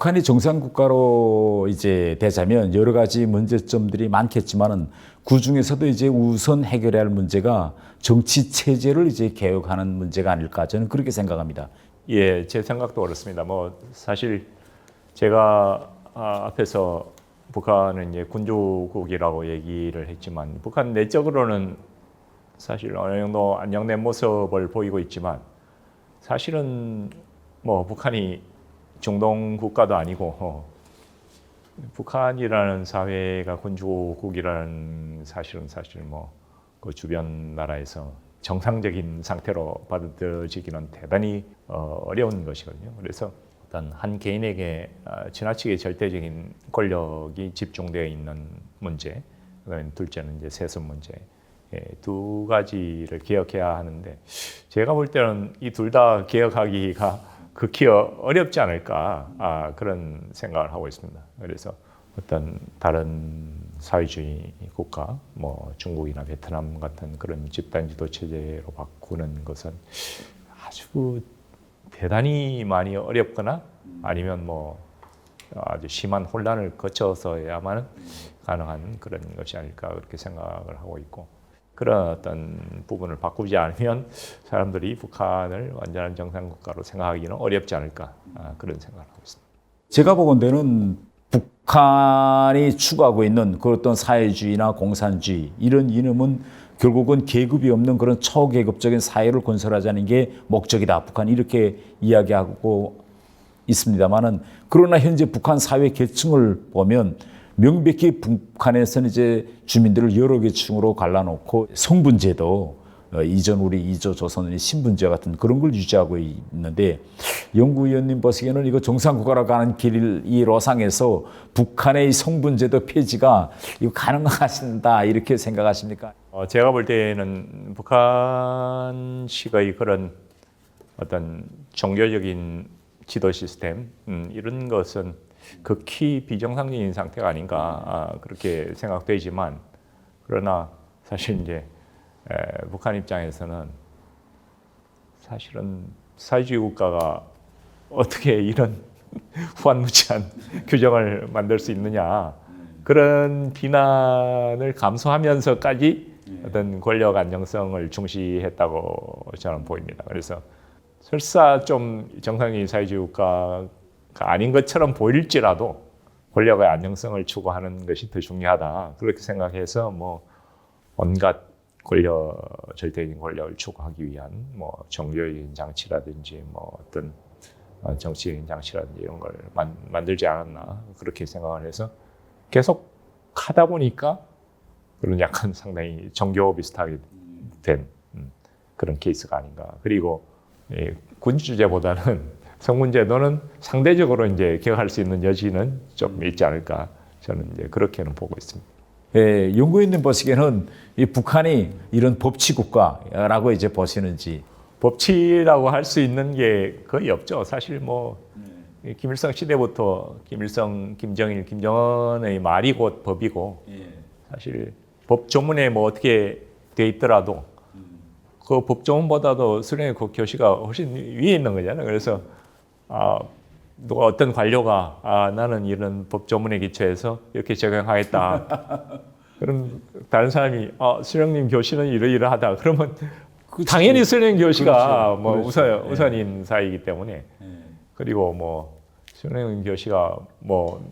북한이 정상국가로 이제 되자면 여러 가지 문제점들이 많겠지만은 그 중에서도 이제 우선 해결해야 할 문제가 정치 체제를 이제 개혁하는 문제가 아닐까 저는 그렇게 생각합니다. 예, 제 생각도 그렇습니다. 뭐 사실 제가 앞에서 북한은 이제 군주국이라고 얘기를 했지만 북한 내적으로는 사실 어느 정도 안정된 모습을 보이고 있지만 사실은 뭐 북한이 중동 국가도 아니고 북한이라는 사회가 군주국이라는 사실은 사실 뭐 그 주변 나라에서 정상적인 상태로 받아들여지기는 대단히 어려운 것이거든요. 그래서 어떤 한 개인에게 지나치게 절대적인 권력이 집중되어 있는 문제, 그다음에 둘째는 이제 세습 문제, 두 가지를 개혁해야 하는데 제가 볼 때는 이 둘 다 개혁하기가 극히 어렵지 않을까 그런 생각을 하고 있습니다. 그래서 어떤 다른 사회주의 국가, 뭐 중국이나 베트남 같은 그런 집단 지도 체제로 바꾸는 것은 아주 대단히 많이 어렵거나 아니면 뭐 아주 심한 혼란을 거쳐서야만 가능한 그런 것이 아닐까 그렇게 생각을 하고 있고 그런 어떤 부분을 바꾸지 않으면 사람들이 북한을 완전한 정상국가로 생각하기는 어렵지 않을까 그런 생각을 하고 있습니다. 제가 보건대는 북한이 추구하고 있는 그 어떤 사회주의나 공산주의 이런 이념은 결국은 계급이 없는 그런 초계급적인 사회를 건설하자는 게 목적이다. 북한이 이렇게 이야기하고 있습니다만은 그러나 현재 북한 사회 계층을 보면 명백히 북한에서는 이제 주민들을 여러 계층으로 갈라놓고 성분제도 이전 우리 이조 조선의 신분제 같은 그런 걸 유지하고 있는데 연구위원님 보시기에는 이거 정상국가로 가는 길 이 로상에서 북한의 성분제도 폐지가 이거 가능하신다 이렇게 생각하십니까? 제가 볼 때는 북한식의 그런 어떤 종교적인 지도 시스템 이런 것은 극히 비정상적인 상태가 아닌가 그렇게 생각되지만 그러나 사실 이제 북한 입장에서는 사실은 사회주의 국가가 어떻게 이런 후한무치한 규정을 만들 수 있느냐 그런 비난을 감수하면서까지 어떤 권력 안정성을 중시했다고 저는 보입니다. 그래서 설사 좀 정상적인 사회주의 국가가 아닌 것처럼 보일지라도 권력의 안정성을 추구하는 것이 더 중요하다 그렇게 생각해서 뭐 온갖 절대적인 권력을 추구하기 위한 뭐 종교적인 장치라든지 뭐 어떤 정치적인 장치라든지 이런 걸 만들지 않았나 그렇게 생각을 해서 계속 하다 보니까 그런 약간 상당히 종교 비슷하게 된 그런 케이스가 아닌가. 그리고 군주제보다는 성문제도는 상대적으로 이제 개혁할 수 있는 여지는 좀 있지 않을까. 저는 이제 그렇게는 보고 있습니다. 예, 연구위원님 보시기에는 이 북한이 이런 법치 국가라고 이제 보시는지 법치라고 할 수 있는 게 거의 없죠. 사실 뭐 김일성 시대부터 김일성, 김정일, 김정은의 말이 곧 법이고 사실 법 조문에 뭐 어떻게 돼 있더라도 그 법 조문보다도 수령의 그 교시가 훨씬 위에 있는 거잖아요. 그래서 누가 어떤 관료가 나는 이런 법 조문에 기초해서 이렇게 적용하겠다. 그럼 다른 사람이 수령님 교시는 이러이러하다. 그러면 그치. 당연히 수령 교시가 그렇죠. 뭐 그렇죠. 우선인 사이기 때문에 그리고 뭐 수령 교시가 뭐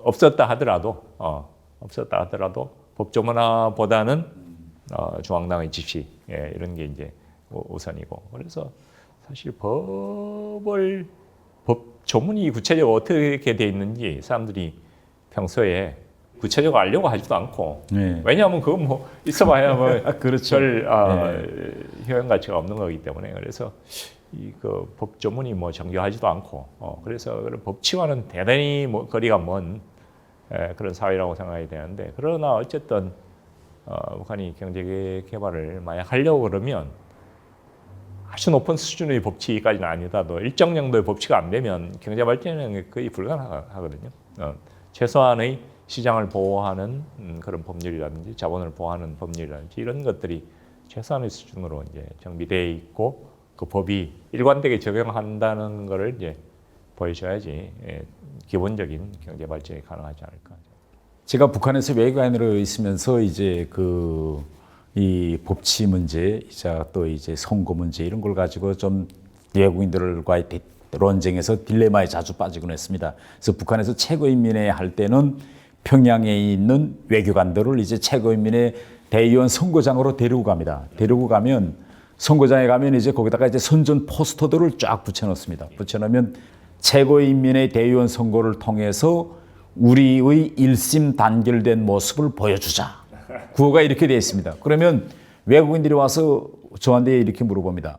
없었다 하더라도 법조문화보다는 중앙당의 지시 이런 게 이제 우선이고 그래서 사실 법 조문이 구체적으로 어떻게 돼 있는지 사람들이 평소에 구체적으로 알려고 하지도 않고 왜냐하면 그거 뭐 있어봐야 뭐 그렇죠. 효용 가치가 없는 거기 때문에 그래서 이 그 법 조문이 뭐 정교하지도 않고 그래서 법치와는 대단히 거리가 먼 그런 사회라고 생각이 되는데 그러나 어쨌든 북한이 경제 개발을 만약 하려고 그러면 아주 높은 수준의 법치까지는 아니더라도 일정 정도의 법치가 안 되면 경제 발전은 거의 불가능하거든요. 최소한의 시장을 보호하는 그런 법률이라든지 자본을 보호하는 법률이라든지 이런 것들이 최소한의 수준으로 이제 정비되어 있고 그 법이 일관되게 적용한다는 것을 이제 보여줘야지 기본적인 경제 발전이 가능하지 않을까. 제가 북한에서 외교관으로 있으면서 이제 이 법치 문제, 또 이제 선거 문제 이런 걸 가지고 좀 외국인들과의 논쟁에서 딜레마에 자주 빠지곤 했습니다. 그래서 북한에서 최고인민회 할 때는 평양에 있는 외교관들을 이제 최고인민회 대의원 선거장으로 데리고 갑니다. 데리고 가면 선거장에 가면 이제 거기다가 이제 선전 포스터들을 쫙 붙여놓습니다. 붙여놓으면 최고인민회 대의원 선거를 통해서 우리의 일심 단결된 모습을 보여주자. 구호가 이렇게 되어 있습니다. 그러면 외국인들이 와서 저한테 이렇게 물어봅니다.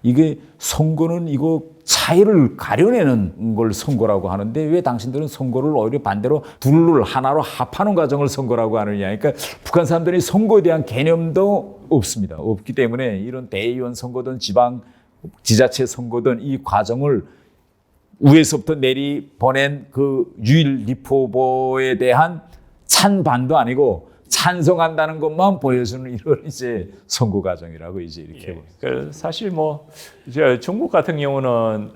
이게 선거는 이거 차이를 가려내는 걸 선거라고 하는데 왜 당신들은 선거를 오히려 반대로 둘을 하나로 합하는 과정을 선거라고 하느냐. 그러니까 북한 사람들이 선거에 대한 개념도 없습니다. 없기 때문에 이런 대의원 선거든 지자체 선거든 이 과정을 위에서부터 내리 보낸 그 유일립 후보에 대한 찬반도 아니고 찬성한다는 것만 보여주는 이런 이제 선거 과정이라고 이제 이렇게. 사실 뭐 이제 중국 같은 경우는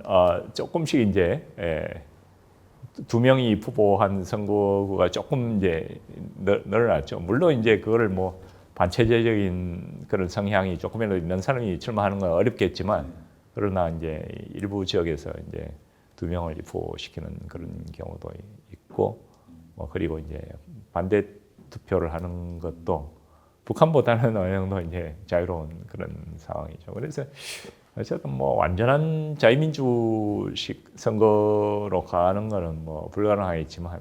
조금씩 이제 두 명이 후보한 선거구가 조금 이제 늘어났죠. 물론 이제 그거를 뭐 반체제적인 그런 성향이 조금이라도 있는 사람이 출마하는 건 어렵겠지만 그러나 이제 일부 지역에서 이제 두 명을 후보시키는 그런 경우도 있고 뭐 그리고 이제 반대 투표를 하는 것도 북한보다는 어느 정도 이제 자유로운 그런 상황이죠. 그래서 어쨌든 뭐 완전한 자유민주식 선거로 가는 거는 뭐 불가능하겠지만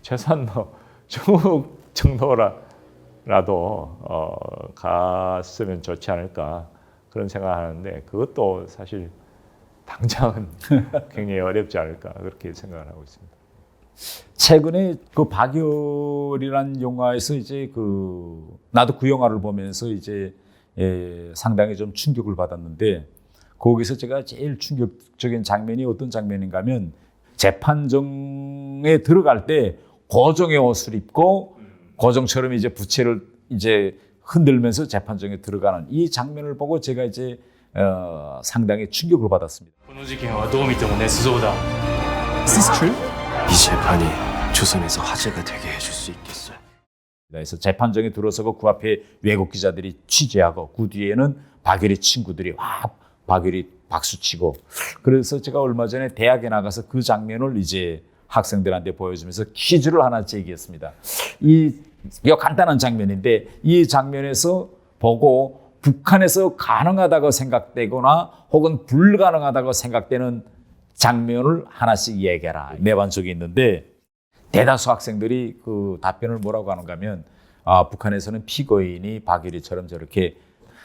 최소한 뭐 중국 정도라도 갔으면 좋지 않을까 그런 생각하는데 그것도 사실 당장은 굉장히 어렵지 않을까 그렇게 생각을 하고 있습니다. 최근에 그 박열이라는 영화에서 이제 나도 그 영화를 보면서 이제 상당히 좀 충격을 받았는데 거기서 제가 제일 충격적인 장면이 어떤 장면인가 하면 재판정에 들어갈 때 고정의 옷을 입고 고정처럼 이제 부채를 이제 흔들면서 재판정에 들어가는 이 장면을 보고 제가 이제 상당히 충격을 받았습니다. この事件はどう見ても捏造だ。 Is this true? 이 재판이 조선에서 화제가 되게 해줄 수 있겠어요. 그래서 재판정에 들어서고 그 앞에 외국 기자들이 취재하고 그 뒤에는 박열이 친구들이 박열이 박수치고 그래서 제가 얼마 전에 대학에 나가서 그 장면을 이제 학생들한테 보여주면서 퀴즈를 하나 제기했습니다. 이거 간단한 장면인데 이 장면에서 보고 북한에서 가능하다고 생각되거나 혹은 불가능하다고 생각되는 장면을 하나씩 얘기해라. 매번 적이 있는데 대다수 학생들이 그 답변을 뭐라고 하는가 하면 북한에서는 피고인이 박열이처럼 저렇게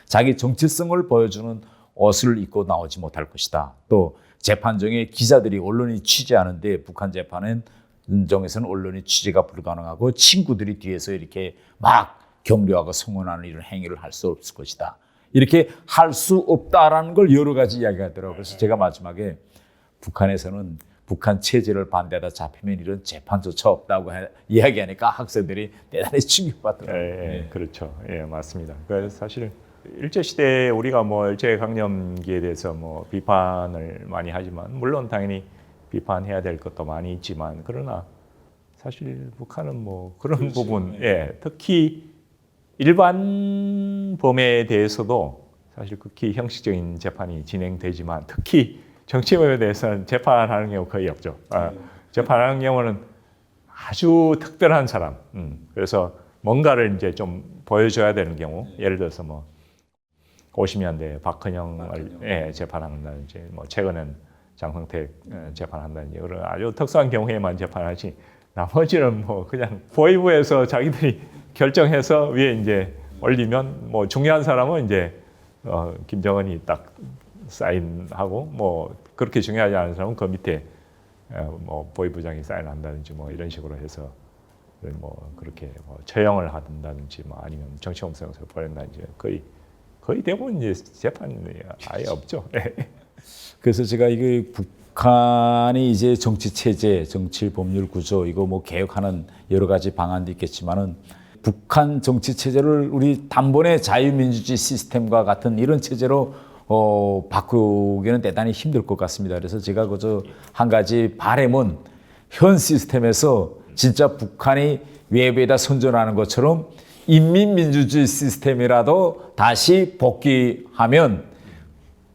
자기 정체성을 보여주는 옷을 입고 나오지 못할 것이다. 또 재판정에 기자들이 언론이 취재하는데 북한 재판정에서는 언론이 취재가 불가능하고 친구들이 뒤에서 이렇게 막 격려하고 성원하는 이런 행위를 할 수 없을 것이다. 이렇게 할 수 없다라는 걸 여러 가지 이야기하더라고요. 그래서 제가 마지막에 북한에서는 북한 체제를 반대하다 잡히면 이런 재판조차 없다고 이야기하니까 학생들이 대단히 충격받더라고요. 그렇죠. 예, 맞습니다. 그래서 사실 일제시대에 우리가 뭐 일제강점기에 대해서 뭐 비판을 많이 하지만 물론 당연히 비판해야 될 것도 많이 있지만 그러나 사실 북한은 뭐 그런 부분, 특히 일반 범에 대해서도 사실 극히 형식적인 재판이 진행되지만 특히 정치범에 대해서는 재판하는 경우 거의 없죠. 재판하는 경우는 아주 특별한 사람, 그래서 뭔가를 이제 좀 보여줘야 되는 경우, 예를 들어서 뭐 50년대 박헌영을 재판한다든지, 뭐 최근엔 장성택 재판한다든지 그런 아주 특수한 경우에만 재판하지. 나머지는 뭐 그냥 보위부에서 자기들이 결정해서 위에 이제 올리면 뭐 중요한 사람은 이제 김정은이 딱 사인하고 뭐 그렇게 중요하지 않은 사람은 그 밑에 뭐 보위부장이 사인한다든지 뭐 이런 식으로 해서 뭐 그렇게 뭐 처형을 하든다든지 뭐 아니면 정치범죄로 보낸다든지 거의 대부분 이제 재판이 아예 없죠. 그래서 제가 이게 북한이 이제 정치 체제, 정치 법률 구조 이거 뭐 개혁하는 여러 가지 방안도 있겠지만은 북한 정치 체제를 우리 단번에 자유민주주의 시스템과 같은 이런 체제로 바꾸기는 대단히 힘들 것 같습니다. 그래서 제가 그저 한 가지 바람은 현 시스템에서 진짜 북한이 외부에다 선전하는 것처럼 인민민주주의 시스템이라도 다시 복귀하면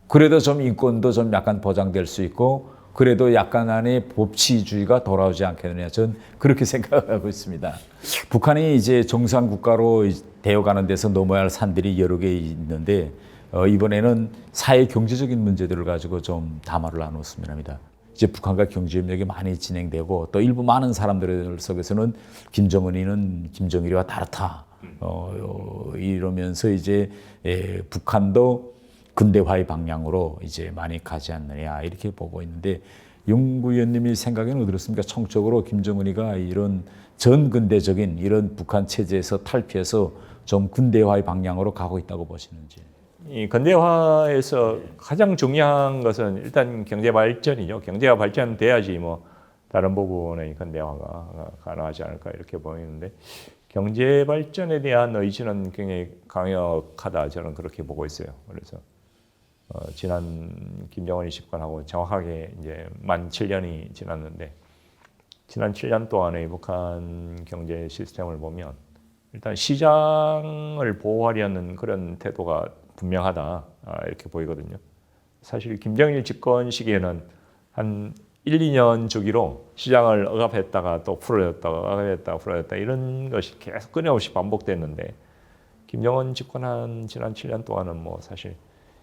그래도 좀 인권도 좀 약간 보장될 수 있고 그래도 약간의 법치주의가 돌아오지 않겠느냐 저는 그렇게 생각하고 있습니다. 북한이 이제 정상 국가로 되어가는 데서 넘어야 할 산들이 여러 개 있는데 이번에는 사회 경제적인 문제들을 가지고 좀 담화를 나눴으면 합니다. 이제 북한과 경제협력이 많이 진행되고 또 일부 많은 사람들 속에서는 김정은이는 김정일이와 다르다 이러면서 이제 북한도 근대화의 방향으로 이제 많이 가지 않느냐 이렇게 보고 있는데 연구위원님이 생각에는 어떻습니까? 총적으로 김정은이가 이런 전근대적인 이런 북한 체제에서 탈피해서 좀 근대화의 방향으로 가고 있다고 보시는지. 이 근대화에서 가장 중요한 것은 일단 경제 발전이죠. 경제가 발전돼야지 뭐 다른 부분의 근대화가 가능하지 않을까 이렇게 보이는데 경제 발전에 대한 의지는 굉장히 강력하다 저는 그렇게 보고 있어요. 그래서 지난 김정은이 집권하고 정확하게 이제 만 7년이 지났는데 지난 7년 동안의 북한 경제 시스템을 보면 일단 시장을 보호하려는 그런 태도가 분명하다 이렇게 보이거든요. 사실 김정일 집권 시기에는 한 1, 2년 주기로 시장을 억압했다가 또 풀어졌다가 억압했다가 풀어졌다 이런 것이 계속 끊임없이 반복됐는데 김정은 집권한 지난 7년 동안은 뭐 사실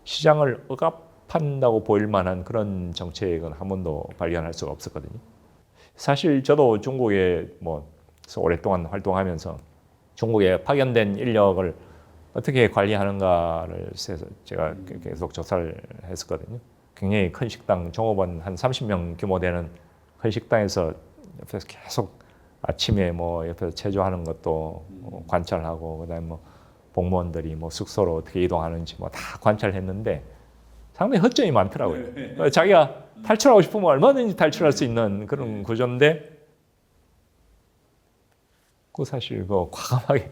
시장을 억압한다고 보일 만한 그런 정책은 한 번도 발견할 수가 없었거든요. 사실 저도 중국에 뭐 오랫동안 활동하면서 중국에 파견된 인력을 어떻게 관리하는가를 제가 계속 조사를 했었거든요. 굉장히 큰 식당, 종업원 한 30명 규모 되는 큰 식당에서 옆에서 계속 아침에 뭐 옆에서 체조하는 것도 관찰하고 그다음에 뭐 공무원들이 뭐 숙소로 어떻게 이동하는지 뭐 다 관찰했는데 상당히 허점이 많더라고요. 자기가 탈출하고 싶으면 얼마든지 탈출할 수 있는 그런 구조인데 그 사실 그 과감하게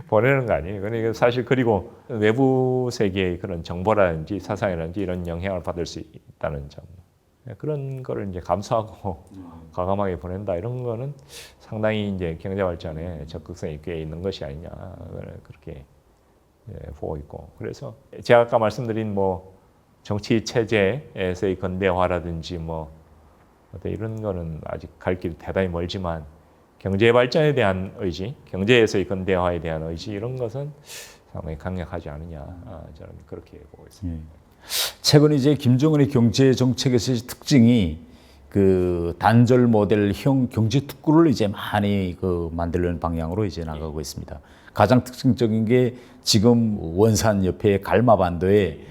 보내는 거 아니에요. 그러니까 사실 그리고 외부 세계의 그런 정보라든지 사상이라든지 이런 영향을 받을 수 있다는 점 그런 거를 이제 감수하고 과감하게 보낸다 이런 거는 상당히 이제 경제 발전에 적극성이 꽤 있는 것이 아니냐 그렇게 보고 있고 그래서 제가 아까 말씀드린 뭐 정치 체제에서의 근대화라든지 뭐 이런 거는 아직 갈 길 대단히 멀지만 경제 발전에 대한 의지, 경제에서의 근대화에 대한 의지 이런 것은 상당히 강력하지 않느냐 저는 그렇게 보고 있습니다. 최근 이제 김정은의 경제 정책에서의 특징이 그 단절 모델형 경제 특구를 이제 많이 만들려는 방향으로 이제 나가고 있습니다. 가장 특징적인 게 지금 원산 옆에 갈마 반도에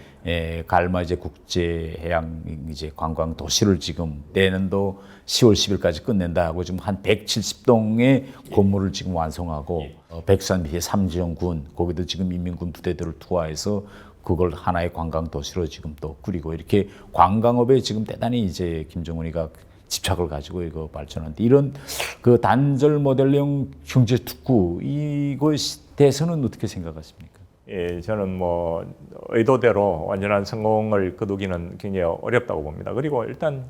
갈마 이제 국제 해양 이제 관광 도시를 지금 내년도 10월 10일까지 끝낸다 하고 지금 한 170동의 건물을 지금 완성하고 백두산 밑에 삼지연군 거기도 지금 인민군 부대들을 투하해서 그걸 하나의 관광 도시로 지금 또 꾸리고 이렇게 관광업에 지금 대단히 이제 김정은이가 집착을 가지고 이거 발전하는데 이런 그 단절 모델형 경제 특구 이것에 대해서는 어떻게 생각하십니까? 예, 저는 뭐 의도대로 완전한 성공을 거두기는 굉장히 어렵다고 봅니다. 그리고 일단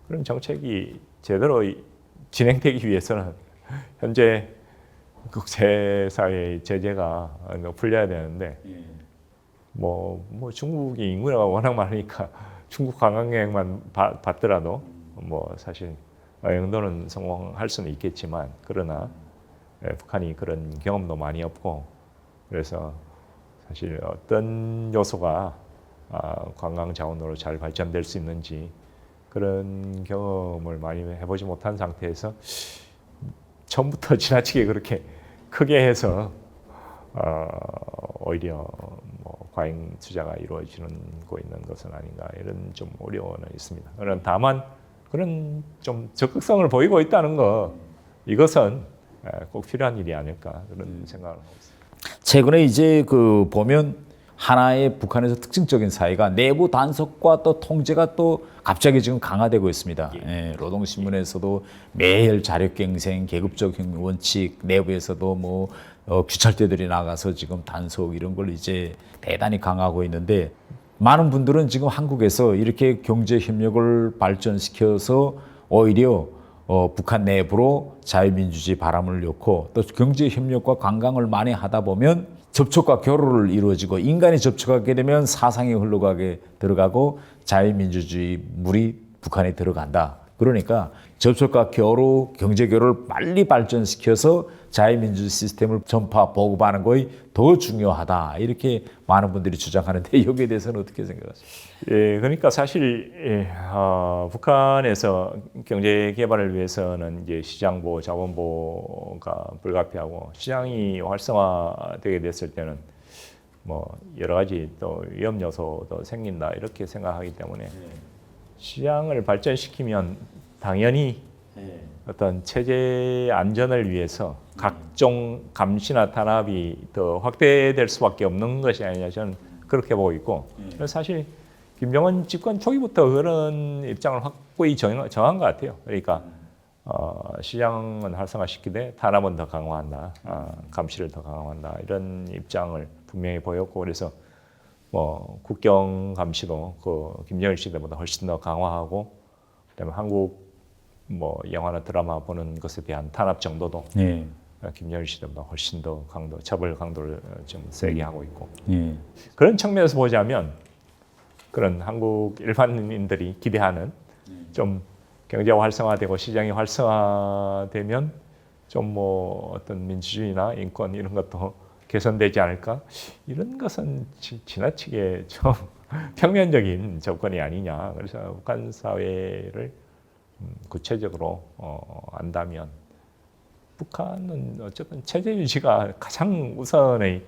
그런 정책이 제대로 진행되기 위해서는 현재 국제사회의 제재가 풀려야 되는데 뭐 중국이 인구가 워낙 많으니까 중국 관광객만 받더라도 뭐 사실 어느 정도는 성공할 수는 있겠지만 그러나 북한이 그런 경험도 많이 없고 그래서 사실 어떤 요소가 관광 자원으로 잘 발전될 수 있는지 그런 경험을 많이 해보지 못한 상태에서 처음부터 지나치게 그렇게 크게 해서 오히려 뭐 과잉 투자가 이루어지고 있는 것은 아닌가 이런 좀 우려는 있습니다. 그런 다만 그런 좀 적극성을 보이고 있다는 거 이것은 꼭 필요한 일이 아닐까 그런 생각을 하고 있습니다. 최근에 이제 보면 하나의 북한에서 특징적인 사회가 내부 단속과 또 통제가 또 갑자기 지금 강화되고 있습니다. 예, 노동신문에서도 매일 자력갱생, 계급적 원칙, 내부에서도 뭐 규찰대들이 나가서 지금 단속 이런 걸 이제 대단히 강화하고 있는데 많은 분들은 지금 한국에서 이렇게 경제 협력을 발전시켜서 오히려 북한 내부로 자유민주주의 바람을 넣고 또 경제 협력과 관광을 많이 하다 보면 접촉과 교류를 이루어지고 인간이 접촉하게 되면 사상이 흘러가게 들어가고 자유민주주의 물이 북한에 들어간다. 그러니까 접촉과 교류, 경제 교류를 빨리 발전시켜서 자유민주주의 시스템을 전파, 보급하는 것이 더 중요하다. 이렇게 많은 분들이 주장하는데 여기에 대해서는 어떻게 생각하세요? 예, 그러니까 사실 북한에서 경제 개발을 위해서는 이제 시장 보호, 자원 보호가 불가피하고 시장이 활성화되게 됐을 때는 뭐 여러 가지 또 위험 요소도 생긴다 이렇게 생각하기 때문에 시장을 발전시키면 당연히 어떤 체제 안전을 위해서 각종 감시나 탄압이 더 확대될 수밖에 없는 것이 아니냐 저는 그렇게 보고 있고 사실 김정은 집권 초기부터 그런 입장을 확고히 정한 것 같아요. 그러니까 시장은 활성화시키되 탄압은 더 강화한다, 감시를 더 강화한다 이런 입장을 분명히 보였고 그래서 뭐 국경 감시도 그 김정일 시대보다 훨씬 더 강화하고 그다음에 한국 뭐 영화나 드라마 보는 것에 대한 탄압 정도도 예. 김정일 시대보다 훨씬 더 처벌 강도를 좀 세게 하고 있고 예. 그런 측면에서 보자면 그런 한국 일반인들이 기대하는 좀 경제가 활성화되고 시장이 활성화되면 좀 뭐 어떤 민주주의나 인권 이런 것도 개선되지 않을까 이런 것은 지나치게 좀 평면적인 접근이 아니냐. 그래서 북한 사회를 구체적으로 안다면 북한은 어쨌든 체제 유지가 가장 우선의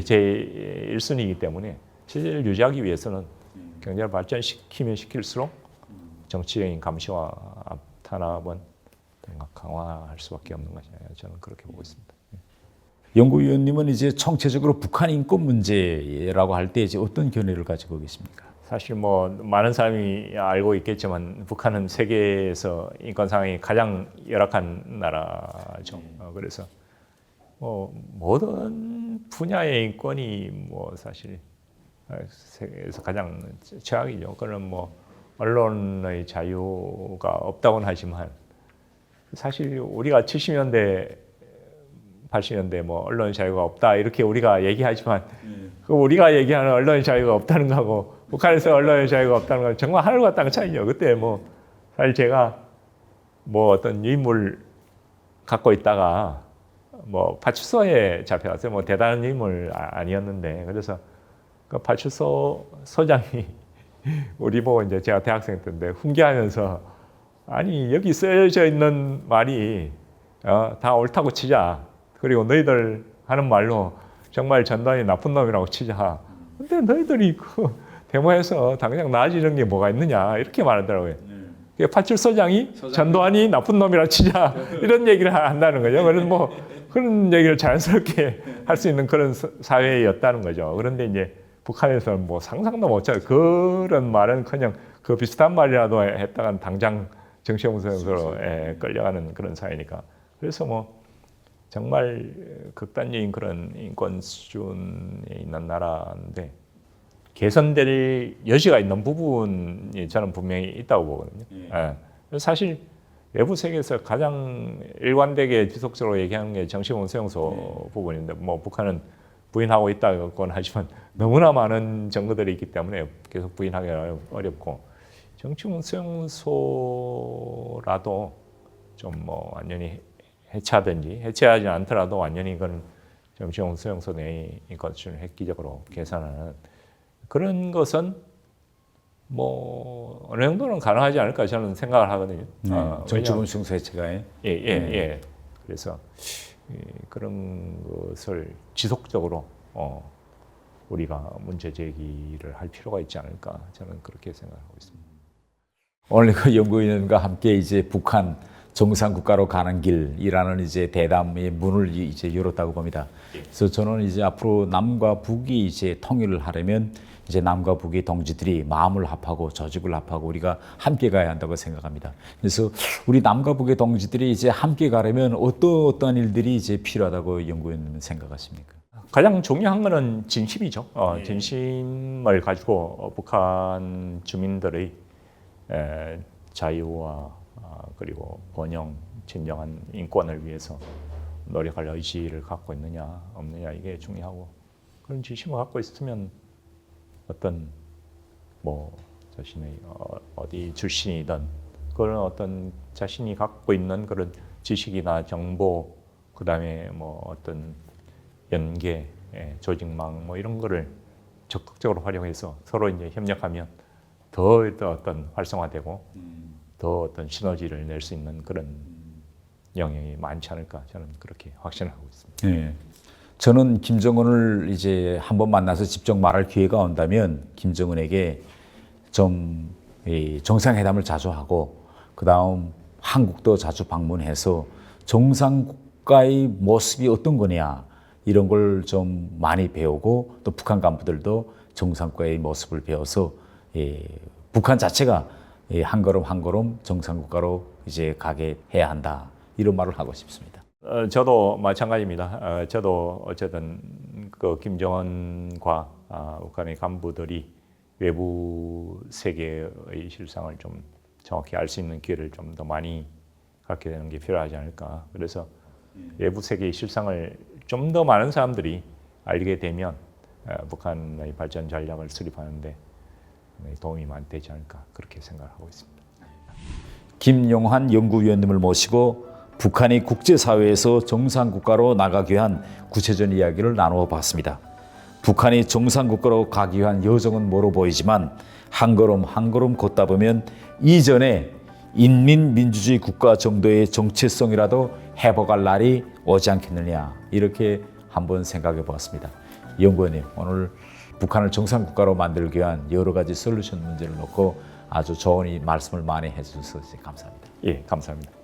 제 1순위이기 때문에 체제를 유지하기 위해서는 경제를 발전시키면 시킬수록 정치적인 감시와 탄압은 강화할 수밖에 없는 것이냐 저는 그렇게 보고 있습니다. 연구위원님은 이제 총체적으로 북한 인권 문제라고 할 때 이제 어떤 견해를 가지고 계십니까? 사실 뭐 많은 사람이 알고 있겠지만 북한은 세계에서 인권 상황이 가장 열악한 나라죠. 그래서 뭐 모든 분야의 인권이 뭐 사실 세계에서 가장 최악이죠. 그런 뭐 언론의 자유가 없다고는 하지만 사실 우리가 70년대 80년대 뭐 언론 자유가 없다 이렇게 우리가 얘기하지만 그 우리가 얘기하는 언론 자유가 없다는 거하고 북한에서 언론 자유가 없다는 건 정말 하늘과 땅 차이죠. 그때 뭐 사실 제가 뭐 어떤 유인물 갖고 있다가 뭐 파출소에 잡혀갔어요. 뭐 대단한 유인물 아니었는데 그래서 그 파출소 소장이 우리 보고 이제 제가 대학생 때인데 훈계하면서 아니 여기 쓰여져 있는 말이 다 옳다고 치자. 그리고 너희들 하는 말로 정말 전두환이 나쁜 놈이라고 치자. 근데 너희들이 그 데모에서 당장 나아지는 게 뭐가 있느냐 이렇게 말하더라고요. 파출소장이 전두환이 나쁜 놈이라고 치자 이런 얘기를 한다는 거죠. 그래서 뭐 그런 얘기를 자연스럽게 할 수 있는 그런 사회였다는 거죠. 그런데 이제 북한에서는 뭐 상상도 못해요. 그런 말은커녕 그 비슷한 말이라도 했다간 당장 정치용사로 끌려가는 그런 사회니까. 그래서 뭐 정말 극단적인 그런 인권 수준에 있는 나라인데 개선될 여지가 있는 부분이 저는 분명히 있다고 보거든요. 사실 외부 세계에서 가장 일관되게 지속적으로 얘기하는 게 정치범 수용소 부분인데 뭐 북한은 부인하고 있다고는 하지만 너무나 많은 증거들이 있기 때문에 계속 부인하기 어렵고 정치범 수용소라도 좀 뭐 완전히 해체하든지 해체하지 않더라도 완전히 이건 정치범 수용소 내의 인권 수준을 획기적으로 개선하는 그런 것은 뭐 어느 정도는 가능하지 않을까 저는 생각을 하거든요. 정치범 수용소 해체가 예. 그래서 그런 것을 지속적으로 우리가 문제 제기를 할 필요가 있지 않을까 저는 그렇게 생각하고 있습니다. 오늘 그 연구위원과 함께 이제 북한 정상국가로 가는 길이라는 이제 대담의 문을 이제 열었다고 봅니다. 그래서 저는 이제 앞으로 남과 북이 이제 통일을 하려면 이제 남과 북의 동지들이 마음을 합하고 조직을 합하고 우리가 함께 가야 한다고 생각합니다. 그래서 우리 남과 북의 동지들이 이제 함께 가려면 어떤 일들이 이제 필요하다고 연구위원님은 생각하십니까? 가장 중요한 것은 진심이죠. 진심을 가지고 북한 주민들의 자유와 그리고 번영, 진정한 인권을 위해서 노력할 의지를 갖고 있느냐 없느냐 이게 중요하고 그런 진심을 갖고 있으면 어떤 뭐 자신의 어디 출신이든 그런 어떤 자신이 갖고 있는 그런 지식이나 정보 그다음에 뭐 어떤 연계, 조직망 뭐 이런 거를 적극적으로 활용해서 서로 이제 협력하면 더 어떤 활성화되고 더 어떤 시너지를 낼 수 있는 그런 영역이 많지 않을까 저는 그렇게 확신하고 있습니다. 예. 저는 김정은을 이제 한번 만나서 직접 말할 기회가 온다면 김정은에게 좀 이 정상회담을 자주 하고 그다음 한국도 자주 방문해서 정상국가의 모습이 어떤 거냐 이런 걸 좀 많이 배우고 또 북한 간부들도 정상국가의 모습을 배워서 북한 자체가 한 걸음 한 걸음 정상국가로 이제 가게 해야 한다 이런 말을 하고 싶습니다. 저도 마찬가지입니다. 저도 어쨌든 그 김정은과 북한의 간부들이 외부 세계의 실상을 좀 정확히 알 수 있는 기회를 좀 더 많이 갖게 되는 게 필요하지 않을까. 그래서 외부 세계의 실상을 좀 더 많은 사람들이 알게 되면 북한의 발전 전략을 수립하는데 도움이 많이 되지 않을까 그렇게 생각하고 있습니다. 김용환 연구위원님을 모시고 북한이 국제사회에서 정상국가로 나가기 위한 구체적인 이야기를 나누어 봤습니다. 북한이 정상국가로 가기 위한 여정은 멀어 보이지만 한 걸음 한 걸음 걷다 보면 이전에 인민민주주의 국가 정도의 정체성이라도 회복할 날이 오지 않겠느냐 이렇게 한번 생각해 보았습니다. 연구원님 오늘 북한을 정상국가로 만들기 위한 여러 가지 솔루션 문제를 놓고 아주 좋은 말씀을 많이 해주셔서 감사합니다. 예, 감사합니다.